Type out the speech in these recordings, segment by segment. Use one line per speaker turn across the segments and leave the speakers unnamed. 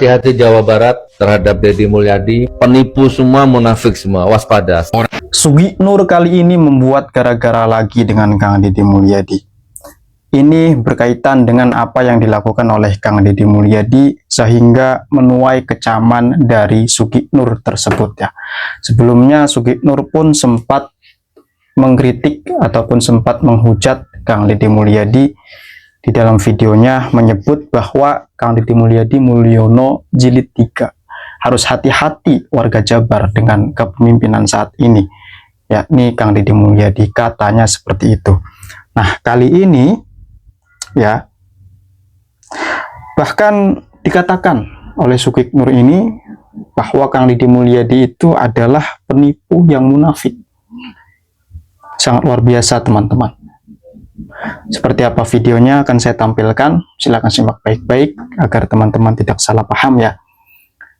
Hati-hati Jawa Barat terhadap Deddy Mulyadi, penipu semua, munafik semua, waspada.
Sugiknur kali ini membuat gara-gara lagi dengan Kang Deddy Mulyadi. Ini berkaitan dengan apa yang dilakukan oleh Kang Deddy Mulyadi sehingga menuai kecaman dari Sugiknur tersebut ya. Sebelumnya Sugiknur pun sempat mengkritik ataupun sempat menghujat Kang Deddy Mulyadi. Di dalam videonya menyebut bahwa Kang Deddy Mulyadi Mulyono Jilid 3 harus hati-hati warga Jabar dengan kepemimpinan saat ini, yakni Kang Deddy Mulyadi, katanya seperti itu. Nah, kali ini ya bahkan dikatakan oleh Sugiknur ini bahwa Kang Deddy Mulyadi itu adalah penipu yang munafik. Sangat luar biasa, teman-teman. Seperti apa videonya akan saya tampilkan, silakan simak baik-baik agar teman-teman tidak salah paham ya.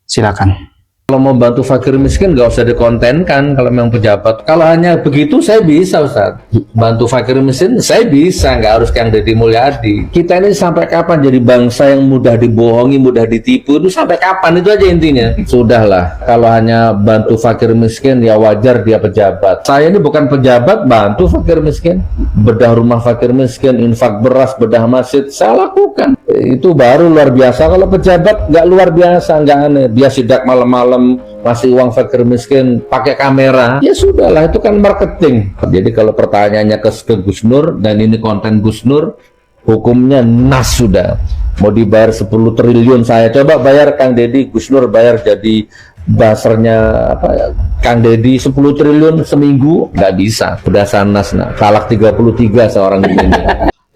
Silakan.
Kalau mau bantu fakir miskin nggak usah dikontenkan kalau memang pejabat. Kalau hanya begitu saya bisa, Ustaz. Bantu fakir miskin saya bisa, nggak harus Kang Deddy Mulyadi. Kita ini sampai kapan jadi bangsa yang mudah dibohongi, mudah ditipu? Itu sampai kapan? Itu aja intinya. Sudahlah, kalau hanya bantu fakir miskin ya wajar dia pejabat. Saya ini bukan pejabat, bantu fakir miskin, bedah rumah fakir miskin, infak beras, bedah masjid, saya lakukan. Itu baru luar biasa. Kalau pejabat nggak luar biasa, nggak aneh. Dia sidak malam-malam masih uang fakir miskin pakai kamera, ya sudahlah, itu kan marketing. Jadi kalau pertanyaannya ke Gus Nur dan ini konten Gus Nur, hukumnya nas sudah. Mau dibayar 10 triliun saya coba bayar Kang Deddy, Gus Nur bayar jadi basernya apa, Kang Deddy 10 triliun seminggu, nggak bisa. Udah sanas, nah talak 33 seorang ini.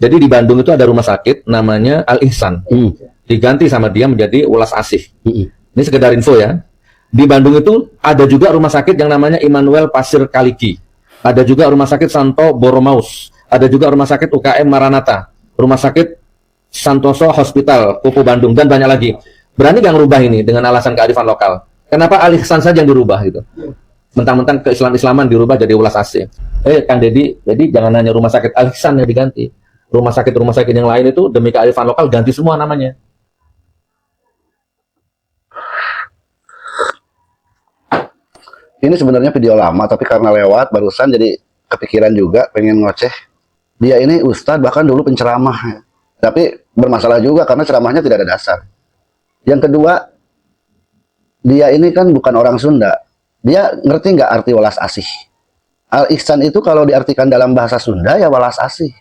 Jadi di Bandung itu ada rumah sakit namanya Al Ihsan, diganti sama dia menjadi Ulas Asih. Ini sekedar info ya. Di Bandung itu ada juga rumah sakit yang namanya Immanuel Pasir Kaliki. Ada juga rumah sakit Santo Boromaus. Ada juga rumah sakit UKM Maranatha. Rumah sakit Santoso Hospital, Kupu Bandung, dan banyak lagi. Berani nggak ngerubah ini dengan alasan kearifan lokal? Kenapa Al Ihsan saja yang dirubah gitu? Mentang-mentang keislaman dirubah jadi Ulas Asih. Kang Deddy, jadi jangan hanya rumah sakit Al Ihsan yang diganti. Rumah sakit yang lain itu demi kearifan lokal ganti semua namanya.
Ini sebenarnya video lama, tapi karena lewat barusan jadi kepikiran juga pengen ngoceh. Dia ini ustadz, bahkan dulu penceramah. Tapi bermasalah juga karena ceramahnya tidak ada dasar. Yang kedua, dia ini kan bukan orang Sunda. Dia ngerti nggak arti welas asih? Al Ihsan itu kalau diartikan dalam bahasa Sunda ya welas asih.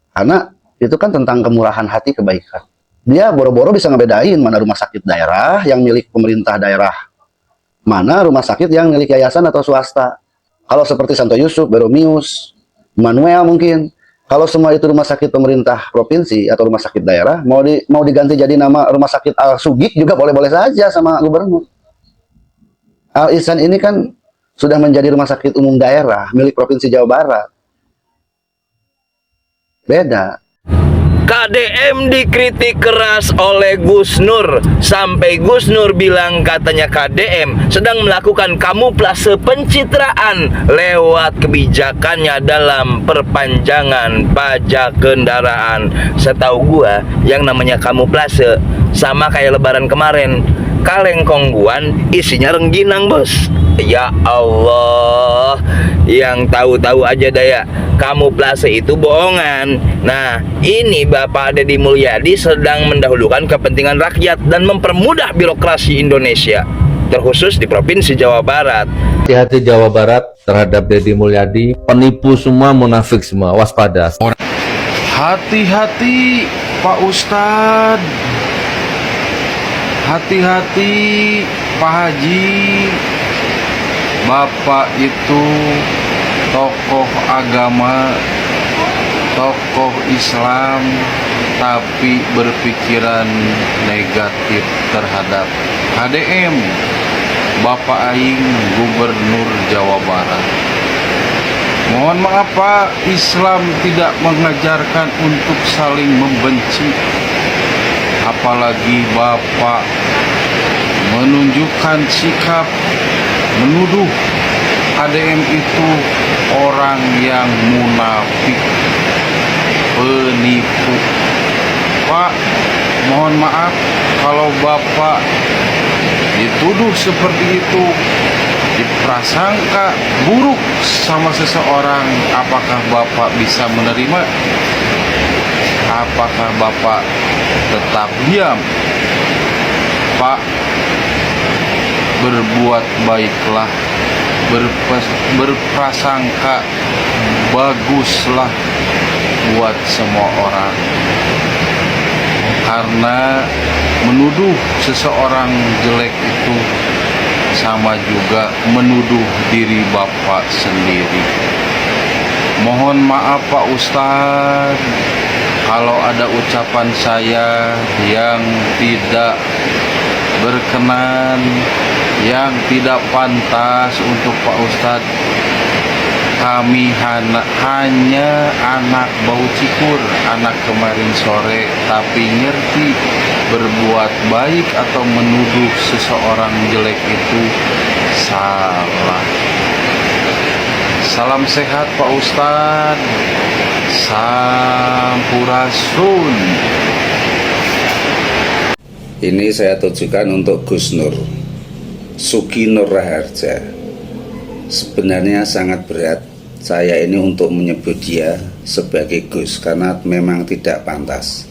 Karena itu kan tentang kemurahan hati, kebaikan. Dia boro-boro bisa ngebedain mana rumah sakit daerah yang milik pemerintah daerah, mana rumah sakit yang milik yayasan atau swasta. Kalau seperti Santo Yusuf, Beromius, Manuel mungkin. Kalau semua itu rumah sakit pemerintah provinsi atau rumah sakit daerah, mau diganti jadi nama rumah sakit Al Sugik juga boleh-boleh saja sama gubernur. Al Ihsan ini kan sudah menjadi rumah sakit umum daerah milik Provinsi Jawa Barat. Beda.
KDM dikritik keras oleh Gus Nur, sampai Gus Nur bilang katanya KDM sedang melakukan kamuflase pencitraan lewat kebijakannya dalam perpanjangan pajak kendaraan. Setahu gua yang namanya kamuflase sama kayak lebaran kemarin, kaleng kongguan isinya rengginang, bos. Ya Allah, yang tahu-tahu aja daya kamuflase itu bohongan. Nah, ini Bapak Deddy Mulyadi sedang mendahulukan kepentingan rakyat dan mempermudah birokrasi Indonesia, terkhusus di Provinsi Jawa Barat.
Hati-hati Jawa Barat terhadap Deddy Mulyadi, penipu semua, munafik semua, waspada.
Hati-hati Pak Ustadz, hati-hati Pak Haji. Bapak itu tokoh agama, tokoh Islam, tapi berpikiran negatif terhadap KDM, Bapak Aing Gubernur Jawa Barat. Mohon maaf Pak, Islam tidak mengajarkan untuk saling membenci. Apalagi Bapak menunjukkan sikap menuduh KDM itu orang yang munafik, penipu. Pak, Mohon maaf kalau Bapak dituduh seperti itu, diprasangka buruk sama seseorang. Apakah Bapak bisa menerima? Apakah Bapak tetap diam? Pak, berbuat baiklah, berprasangka baguslah buat semua orang. Karena menuduh seseorang jelek itu sama juga menuduh diri Bapak sendiri. Mohon maaf Pak Ustadz, kalau ada ucapan saya yang tidak berkenan, yang tidak pantas untuk Pak Ustadz. Kami hanya anak bau cikur, anak kemarin sore, tapi ngerti berbuat baik atau menuduh seseorang jelek itu salah. Salam sehat Pak Ustadz. Sampurasun.
Ini saya tujukan untuk Gus Nur Suki Nur Raharja. Sebenarnya sangat berat saya ini untuk menyebut dia sebagai Gus, karena memang tidak pantas.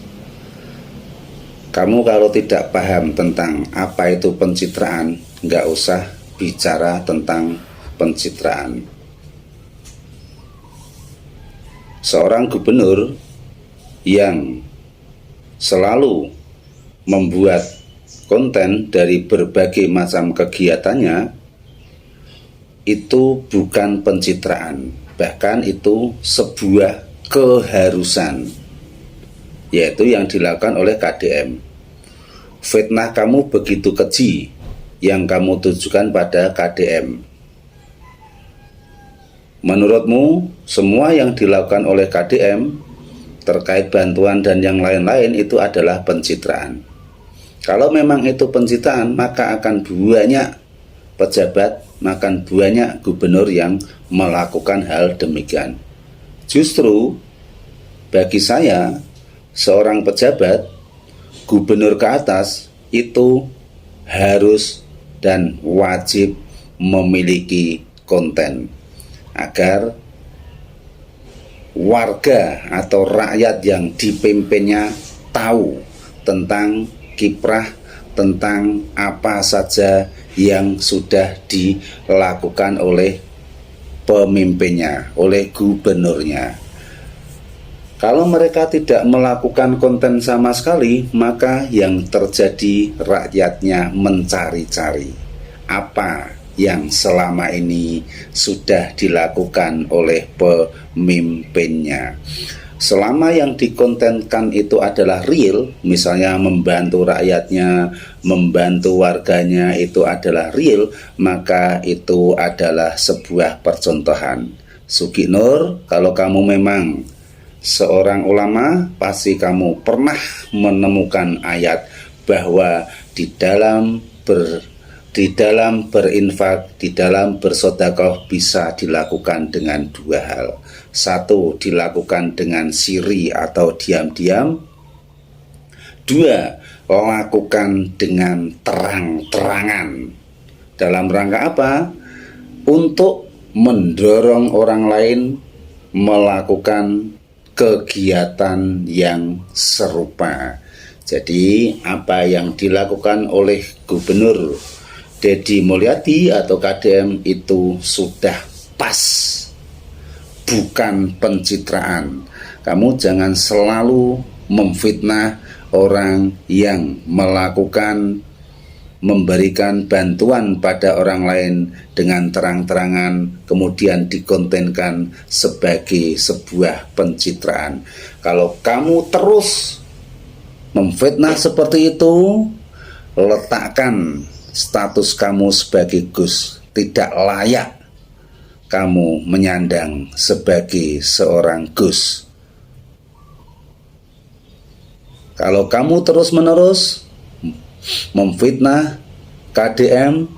Kamu kalau tidak paham tentang apa itu pencitraan, nggak usah bicara tentang pencitraan. Seorang gubernur yang selalu membuat konten dari berbagai macam kegiatannya itu bukan pencitraan, bahkan itu sebuah keharusan, yaitu yang dilakukan oleh KDM. Fitnah kamu begitu keji yang kamu tujukan pada KDM. Menurutmu semua yang dilakukan oleh KDM terkait bantuan dan yang lain-lain itu adalah pencitraan. Kalau memang itu pencitraan, maka akan banyak pejabat, makan banyak gubernur yang melakukan hal demikian. Justru bagi saya, seorang pejabat, gubernur ke atas itu harus dan wajib memiliki konten agar warga atau rakyat yang dipimpinnya tahu tentang kiprah, tentang apa saja yang sudah dilakukan oleh pemimpinnya, oleh gubernurnya. Kalau mereka tidak melakukan konten sama sekali, maka yang terjadi rakyatnya mencari-cari apa yang selama ini sudah dilakukan oleh pemimpinnya. Selama yang dikontenkan itu adalah real, misalnya membantu rakyatnya, membantu warganya, itu adalah real, maka itu adalah sebuah percontohan. Suki Nur, kalau kamu memang seorang ulama, pasti kamu pernah menemukan ayat bahwa di dalam berinfak, di dalam bersedekah bisa dilakukan dengan dua hal. Satu, dilakukan dengan siri atau diam-diam. Dua, lakukan dengan terang-terangan. Dalam rangka apa? Untuk mendorong orang lain melakukan kegiatan yang serupa. Jadi apa yang dilakukan oleh Gubernur Deddy Mulyadi atau KDM itu sudah pas, bukan pencitraan. Kamu jangan selalu memfitnah orang yang memberikan bantuan pada orang lain dengan terang-terangan, kemudian dikontenkan sebagai sebuah pencitraan. Kalau kamu terus memfitnah seperti itu, letakkan status kamu sebagai Gus. Tidak layak kamu menyandang sebagai seorang Gus. Kalau kamu terus-menerus memfitnah KDM,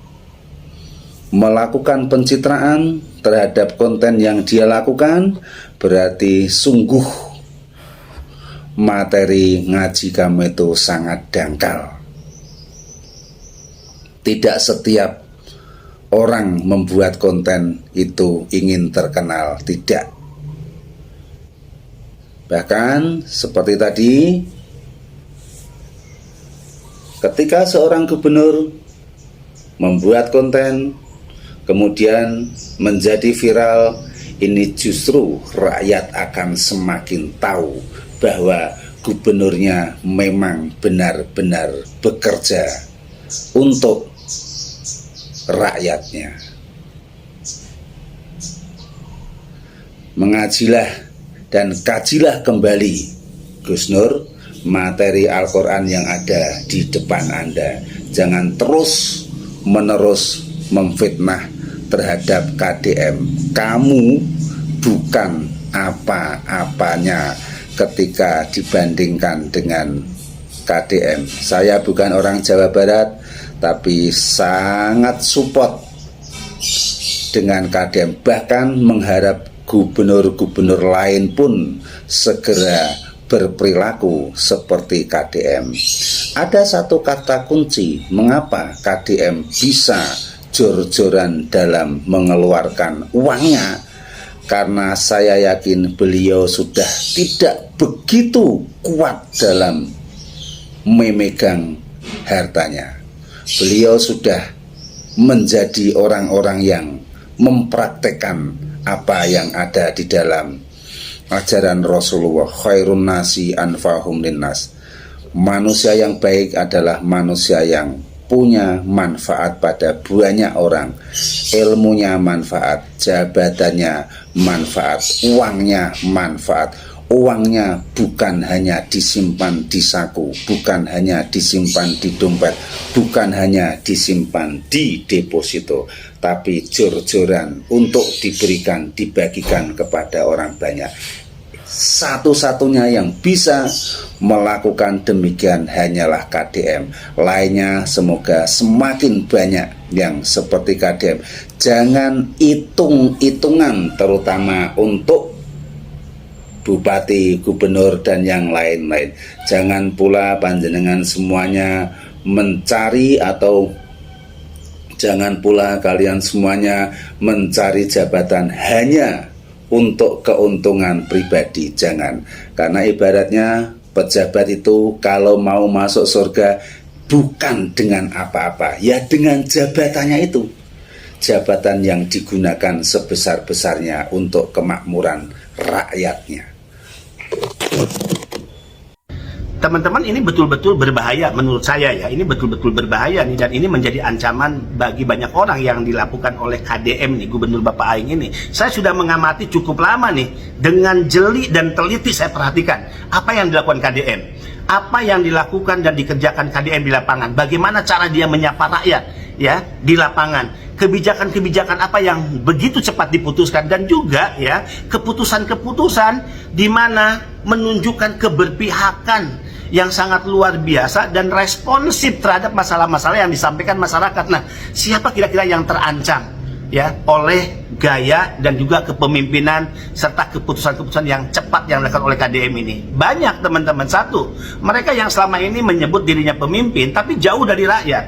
melakukan pencitraan terhadap konten yang dia lakukan, berarti sungguh materi ngaji kamu itu sangat dangkal. Tidak setiap orang membuat konten itu ingin terkenal, tidak. Bahkan seperti tadi, ketika seorang gubernur membuat konten kemudian menjadi viral, ini justru rakyat akan semakin tahu bahwa gubernurnya memang benar-benar bekerja untuk rakyatnya. Mengajilah dan kajilah kembali, Gus Nur, materi Al-Quran yang ada di depan Anda. Jangan terus menerus memfitnah terhadap KDM. Kamu bukan apa-apanya ketika dibandingkan dengan KDM. Saya bukan orang Jawa Barat, tapi sangat support dengan KDM. Bahkan mengharap gubernur-gubernur lain pun segera berperilaku seperti KDM. Ada satu kata kunci mengapa KDM bisa jor-joran dalam mengeluarkan uangnya, karena saya yakin beliau sudah tidak begitu kuat dalam memegang hartanya. Beliau sudah menjadi orang-orang yang mempraktekkan apa yang ada di dalam ajaran Rasulullah, khairun nasi anfahum linnas. Manusia yang baik adalah manusia yang punya manfaat pada banyak orang. Ilmunya manfaat, jabatannya manfaat, uangnya manfaat. Uangnya bukan hanya disimpan di saku, bukan hanya disimpan di dompet, bukan hanya disimpan di deposito, tapi jor-joran untuk diberikan, dibagikan kepada orang banyak. Satu-satunya yang bisa melakukan demikian hanyalah KDM. Lainnya semoga semakin banyak yang seperti KDM. Jangan hitung-hitungan, terutama untuk bupati, gubernur, dan yang lain-lain. Jangan pula panjenengan semuanya mencari, atau jangan pula kalian semuanya mencari jabatan hanya untuk keuntungan pribadi. Jangan, karena ibaratnya pejabat itu kalau mau masuk surga bukan dengan apa-apa, ya dengan jabatannya itu. Jabatan yang digunakan sebesar-besarnya untuk kemakmuran rakyatnya.
Teman-teman, ini betul-betul berbahaya menurut saya ya. Ini betul-betul berbahaya nih, dan ini menjadi ancaman bagi banyak orang yang dilakukan oleh KDM nih, Gubernur Bapak Aing ini. Saya sudah mengamati cukup lama nih, dengan jeli dan teliti saya perhatikan apa yang dilakukan KDM, apa yang dilakukan dan dikerjakan KDM di lapangan, bagaimana cara dia menyapa rakyat ya di lapangan, kebijakan-kebijakan apa yang begitu cepat diputuskan, dan juga ya keputusan-keputusan di mana menunjukkan keberpihakan yang sangat luar biasa dan responsif terhadap masalah-masalah yang disampaikan masyarakat. Nah, siapa kira-kira yang terancam ya oleh gaya dan juga kepemimpinan serta keputusan-keputusan yang cepat yang dilakukan oleh KDM ini? Banyak, teman-teman. Satu, mereka yang selama ini menyebut dirinya pemimpin tapi jauh dari rakyat,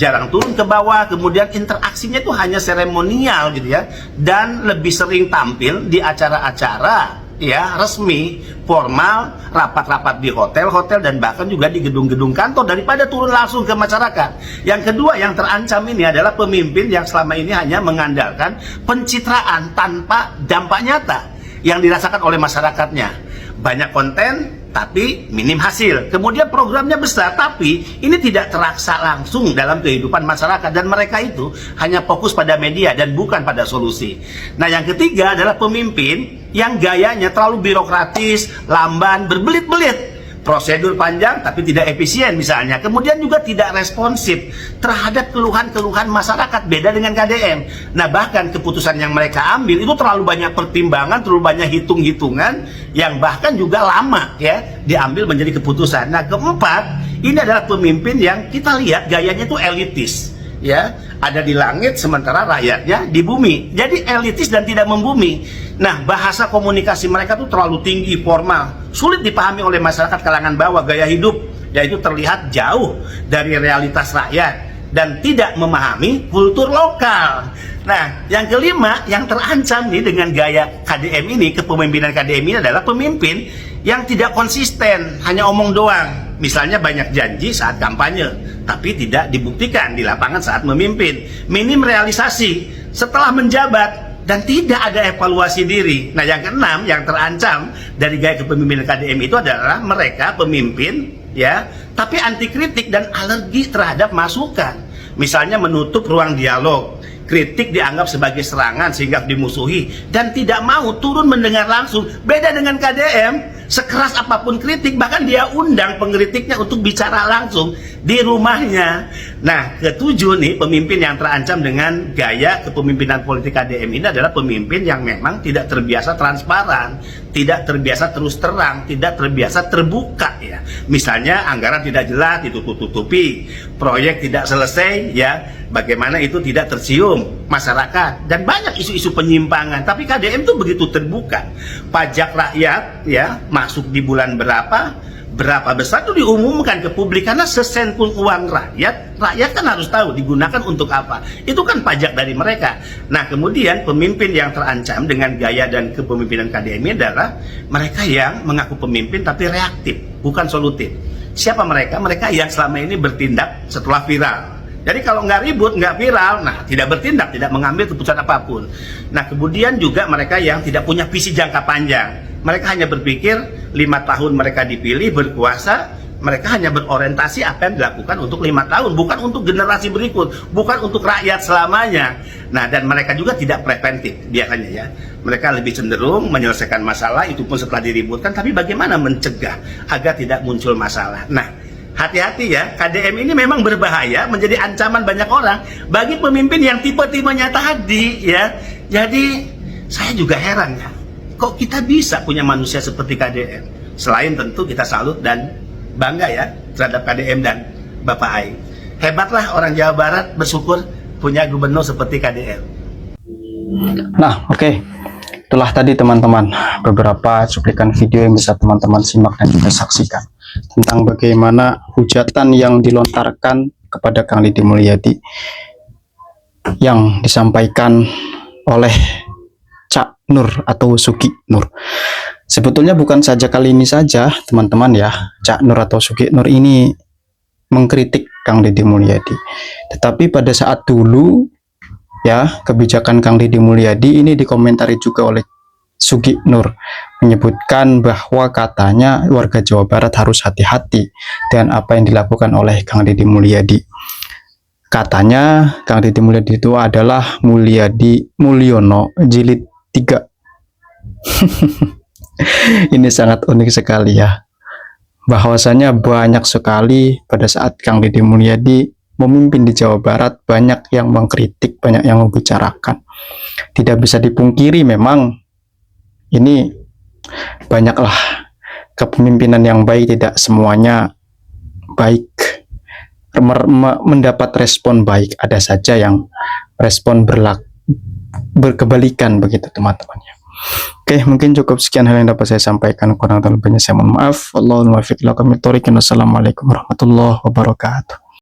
jarang turun ke bawah, kemudian interaksinya itu hanya seremonial gitu ya, dan lebih sering tampil di acara-acara ya resmi, formal, rapat-rapat di hotel-hotel, dan bahkan juga di gedung-gedung kantor, daripada turun langsung ke masyarakat. Yang kedua yang terancam ini adalah pemimpin yang selama ini hanya mengandalkan pencitraan tanpa dampak nyata yang dirasakan oleh masyarakatnya. Banyak konten tapi minim hasil. Kemudian programnya besar tapi ini tidak terasa langsung dalam kehidupan masyarakat, dan mereka itu hanya fokus pada media dan bukan pada solusi. Nah, yang ketiga adalah pemimpin yang gayanya terlalu birokratis, lamban, berbelit-belit. Prosedur panjang tapi tidak efisien misalnya. Kemudian juga tidak responsif terhadap keluhan-keluhan masyarakat, beda dengan KDM. Nah, bahkan keputusan yang mereka ambil itu terlalu banyak pertimbangan, terlalu banyak hitung-hitungan yang bahkan juga lama ya diambil menjadi keputusan. Nah, keempat, ini adalah pemimpin yang kita lihat gayanya itu elitis ya, ada di langit sementara rakyatnya di bumi. Jadi elitis dan tidak membumi. Nah, bahasa komunikasi mereka tuh terlalu tinggi, formal, sulit dipahami oleh masyarakat kalangan bawah. Gaya hidup yaitu terlihat jauh dari realitas rakyat dan tidak memahami kultur lokal. Nah, yang kelima yang terancam nih dengan gaya KDM ini, kepemimpinan KDM ini adalah pemimpin yang tidak konsisten, hanya omong doang. Misalnya banyak janji saat kampanye, tapi tidak dibuktikan di lapangan saat memimpin. Minim realisasi setelah menjabat dan tidak ada evaluasi diri. Nah, yang keenam yang terancam dari gaya kepemimpinan KDM itu adalah mereka pemimpin ya, tapi anti kritik dan alergi terhadap masukan. Misalnya menutup ruang dialog, kritik dianggap sebagai serangan sehingga dimusuhi, dan tidak mau turun mendengar langsung. Beda dengan KDM, sekeras apapun kritik, bahkan dia undang pengkritiknya untuk bicara langsung di rumahnya. Nah, ketujuh nih pemimpin yang terancam dengan gaya kepemimpinan politik KDM ini adalah pemimpin yang memang tidak terbiasa transparan, tidak terbiasa terus terang, tidak terbiasa terbuka ya. Misalnya anggaran tidak jelas ditutup-tutupi, proyek tidak selesai ya, bagaimana itu tidak tercium masyarakat, dan banyak isu-isu penyimpangan. Tapi KDM itu begitu terbuka. Pajak rakyat ya masuk di bulan berapa besar itu diumumkan ke publik, karena sesen pun uang rakyat kan harus tahu digunakan untuk apa. Itu kan pajak dari mereka. Nah, kemudian pemimpin yang terancam dengan gaya dan kepemimpinan KDM ini adalah mereka yang mengaku pemimpin tapi reaktif, bukan solutif. Siapa mereka? Mereka yang selama ini bertindak setelah viral. Jadi kalau nggak ribut, nggak viral, nah tidak bertindak, tidak mengambil keputusan apapun. Nah, kemudian juga mereka yang tidak punya visi jangka panjang. Mereka hanya berpikir 5 tahun mereka dipilih berkuasa, mereka hanya berorientasi apa yang dilakukan untuk 5 tahun, bukan untuk generasi berikut, bukan untuk rakyat selamanya. Nah, dan mereka juga tidak preventif biasanya ya. Mereka lebih cenderung menyelesaikan masalah, itu pun setelah diributkan, tapi bagaimana mencegah agar tidak muncul masalah. Nah, hati-hati ya, KDM ini memang berbahaya, menjadi ancaman banyak orang bagi pemimpin yang tipe-tipenya tadi ya. Jadi saya juga heran ya, kok kita bisa punya manusia seperti KDM? Selain tentu kita salut dan bangga ya terhadap KDM dan Bapak Aing. Hebatlah orang Jawa Barat, bersyukur punya gubernur seperti KDM.
Nah, oke. Itulah tadi teman-teman beberapa cuplikan video yang bisa teman-teman simak dan juga saksikan tentang bagaimana hujatan yang dilontarkan kepada Kang Deddy Mulyadi yang disampaikan oleh Cak Nur atau Suki Nur. Sebetulnya bukan saja kali ini saja teman-teman ya, Cak Nur atau Suki Nur ini mengkritik Kang Deddy Mulyadi. Tetapi pada saat dulu ya, kebijakan Kang Deddy Mulyadi ini dikomentari juga oleh Suki Nur, menyebutkan bahwa katanya warga Jawa Barat harus hati-hati dengan apa yang dilakukan oleh Kang Deddy Mulyadi. Katanya Kang Deddy Mulyadi itu adalah Mulyadi Mulyono jilid 3. Ini sangat unik sekali ya, bahwasanya banyak sekali pada saat Kang Deddy Mulyadi memimpin di Jawa Barat, banyak yang mengkritik, banyak yang membicarakan. Tidak bisa dipungkiri memang ini banyaklah kepemimpinan yang baik, tidak semuanya baik mendapat respon baik, ada saja yang respon berkebalikan begitu teman-temannya. Oke, mungkin cukup sekian hal yang dapat saya sampaikan, kurang lebihnya saya mohon maaf. Wallahul muwaffiq ila aqwamit thoriq. Wassalamualaikum warahmatullahi wabarakatuh.